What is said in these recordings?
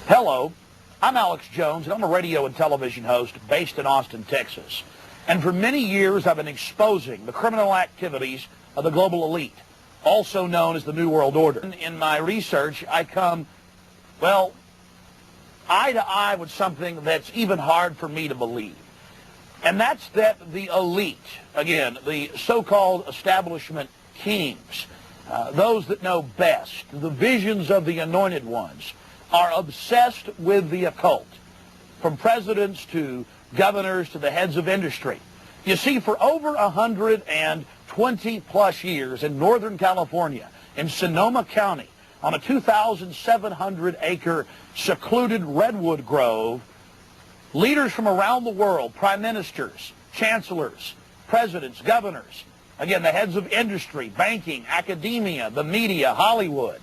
Hello, I'm Alex Jones, and I'm a radio and television host based in Austin, Texas. And for many years, I've been exposing the criminal activities of the global elite, also known as the New World Order. In my research, I come, well, eye to eye with something that's even hard for me to believe. And that's that the elite, again, the so-called establishment kings, those that know best, the visions of the anointed ones, are obsessed with the occult, from presidents to governors to the heads of industry. You see, for over 120 plus years in Northern California, in Sonoma County, on a 2,700-acre secluded redwood grove, leaders from around the world, prime ministers, chancellors, presidents, governors, again, the heads of industry, banking, academia, the media, Hollywood,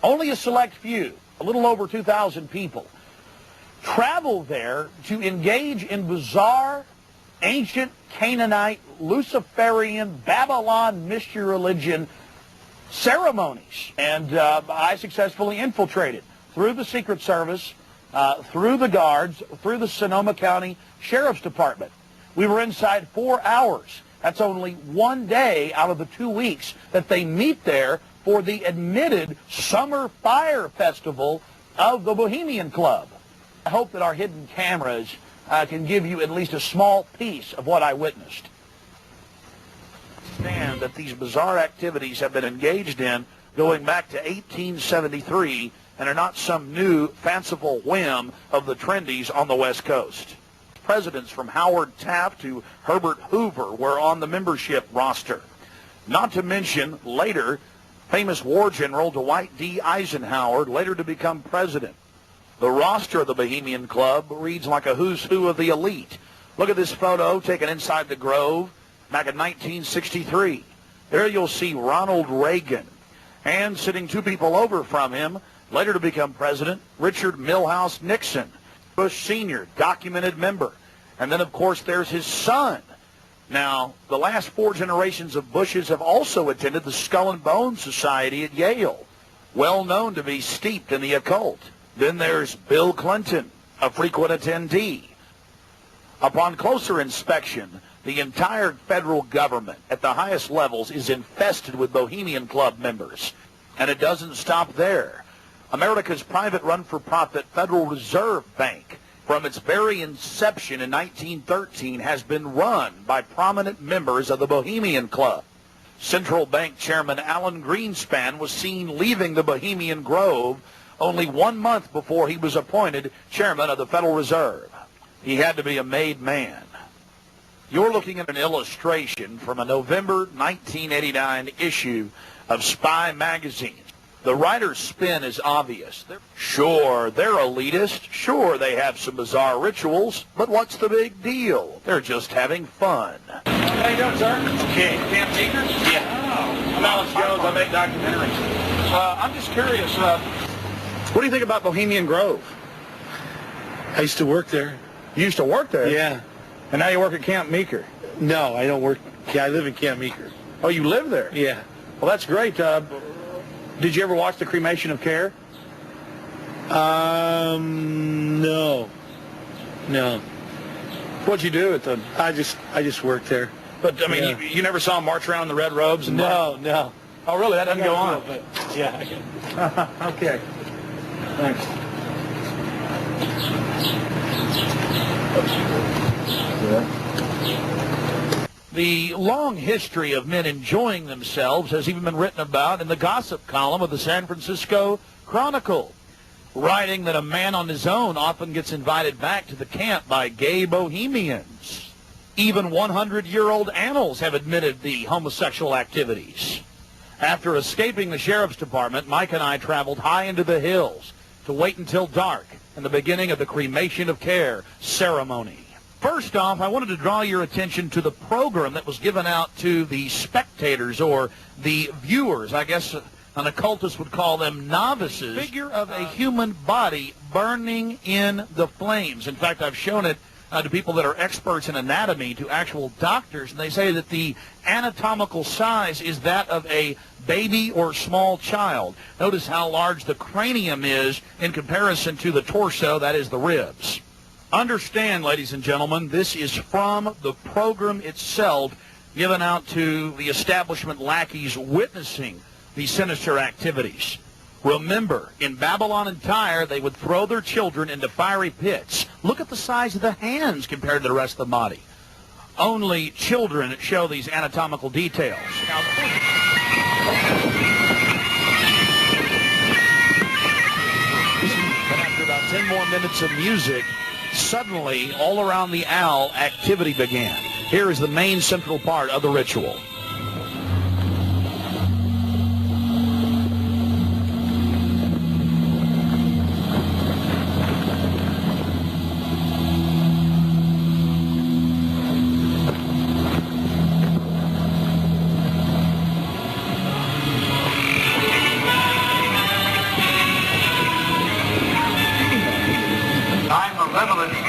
only a select few, a little over 2,000 people, travel there to engage in bizarre, ancient Canaanite, Luciferian, Babylon mystery religion ceremonies. And I successfully infiltrated through the Secret Service, through the guards, through the Sonoma County Sheriff's Department. We were inside 4 hours. That's only one day out of the 2 weeks that they meet there for the admitted Summer Fire Festival of the Bohemian Club. I hope that our hidden cameras can give you at least a small piece of what I witnessed. Understand that these bizarre activities have been engaged in going back to 1873 and are not some new fanciful whim of the trendies on the West Coast. Presidents from Howard Taft to Herbert Hoover were on the membership roster. Not to mention, later, famous war general Dwight D. Eisenhower, later to become president. The roster of the Bohemian Club reads like a who's who of the elite. Look at this photo taken inside the Grove back in 1963. There you'll see Ronald Reagan. And sitting 2 people over from him, later to become president, Richard Milhouse Nixon, Bush Sr., documented member. And then, of course, there's his son. Now, the last 4 generations of Bushes have also attended the Skull and Bones Society at Yale, well known to be steeped in the occult. Then there's Bill Clinton, a frequent attendee. Upon closer inspection, the entire federal government at the highest levels is infested with Bohemian Club members. And it doesn't stop there. America's private run-for-profit Federal Reserve Bank, from its very inception in 1913, has been run by prominent members of the Bohemian Club. Central Bank Chairman Alan Greenspan was seen leaving the Bohemian Grove only 1 month before he was appointed chairman of the Federal Reserve. He had to be a made man. You're looking at an illustration from a November 1989 issue of Spy magazine. The writer's spin is obvious. Sure, they're elitist. Sure, they have some bizarre rituals. But what's the big deal? They're just having fun. How you doing, sir? Okay. Camp Meeker? Yeah. Oh, I'm Alex Jones. I make documentaries. I'm just curious. What do you think about Bohemian Grove? I used to work there. You used to work there? Yeah. And now you work at Camp Meeker? No, I don't work. Yeah, I live in Camp Meeker. Oh, you live there? Yeah. Well, that's great. Did you ever watch the Cremation of Care? No. No. What'd you do at the... I just worked there. But, I mean, you never saw him march around in the red robes? And No. Oh, really? That doesn't go on? But, yeah. Okay. Thanks. The long history of men enjoying themselves has even been written about in the gossip column of the San Francisco Chronicle, writing that a man on his own often gets invited back to the camp by gay bohemians. Even 100-year-old annals have admitted the homosexual activities. After escaping the sheriff's department, Mike and I traveled high into the hills to wait until dark and the beginning of the Cremation of Care ceremony. First off, I wanted to draw your attention to the program that was given out to the spectators, or the viewers. I guess an occultist would call them novices. Figure of a human body burning in the flames. In fact, I've shown it to people that are experts in anatomy, to actual doctors, and they say that the anatomical size is that of a baby or small child. Notice how large the cranium is in comparison to the torso, that is the ribs. Understand, ladies and gentlemen, this is from the program itself given out to the establishment lackeys witnessing these sinister activities. Remember, in Babylon and Tyre, they would throw their children into fiery pits. Look at the size of the hands compared to the rest of the body. Only children show these anatomical details. Now, after about 10 more minutes of music, suddenly, all around the owl, activity began. Here is the main central part of the ritual.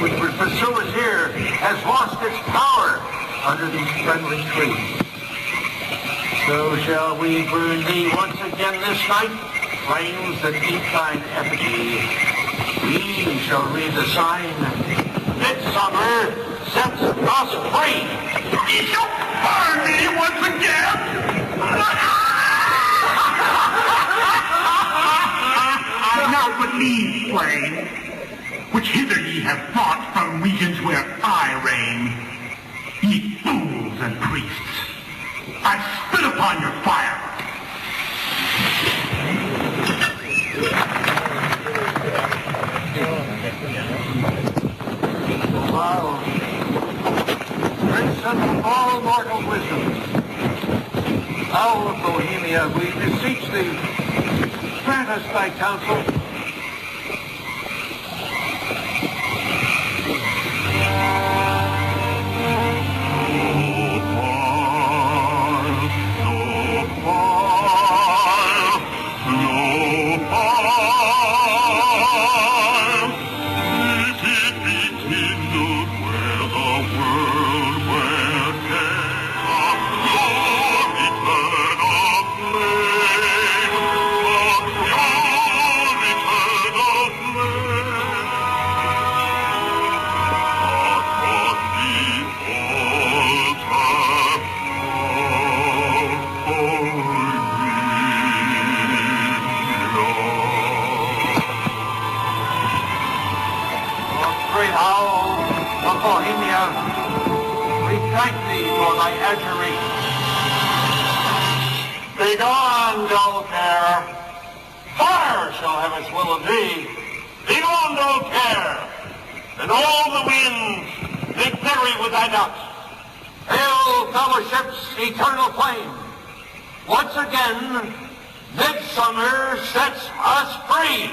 Which would pursue us here has lost its power under these friendly trees. So shall we burn thee once again this night, flames that eat thine effigy. We shall read the sign, Midsummer sets us free. Ye shall burn me once again. Now but leave, flame, which hither ye have brought from regions where I reign. Ye fools and priests, I spit upon your fire. Wow. Prince of all mortal wisdom, Owl of Bohemia, we beseech thee, grant us thy counsel. Bohemia, we thank thee for thy adjuration. Begone, dull care. Fire shall have its will of thee. Begone, dull care. And all the winds, they bury with thy dust. Hail, fellowship's eternal flame. Once again, midsummer sets us free.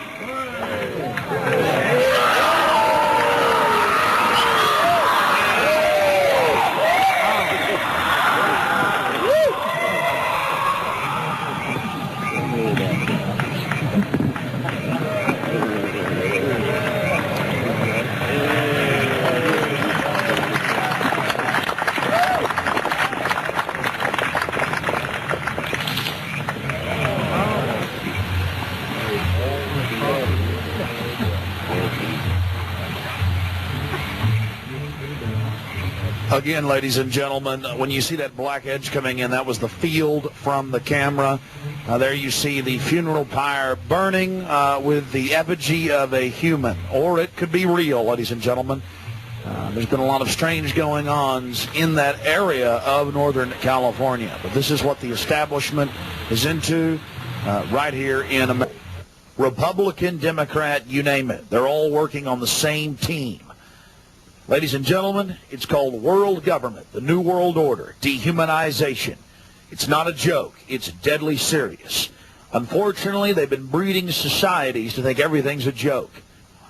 Again, ladies and gentlemen, when you see that black edge coming in, that was the field from the camera. There you see the funeral pyre burning with the effigy of a human, or it could be real, ladies and gentlemen. There's been a lot of strange going-ons in that area of Northern California, but this is what the establishment is into right here in America. Republican, Democrat, you name it. They're all working on the same team. Ladies and gentlemen, it's called world government, the New World Order, dehumanization. It's not a joke. It's deadly serious. Unfortunately, they've been breeding societies to think everything's a joke.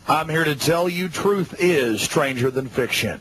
I'm here to tell you truth is stranger than fiction.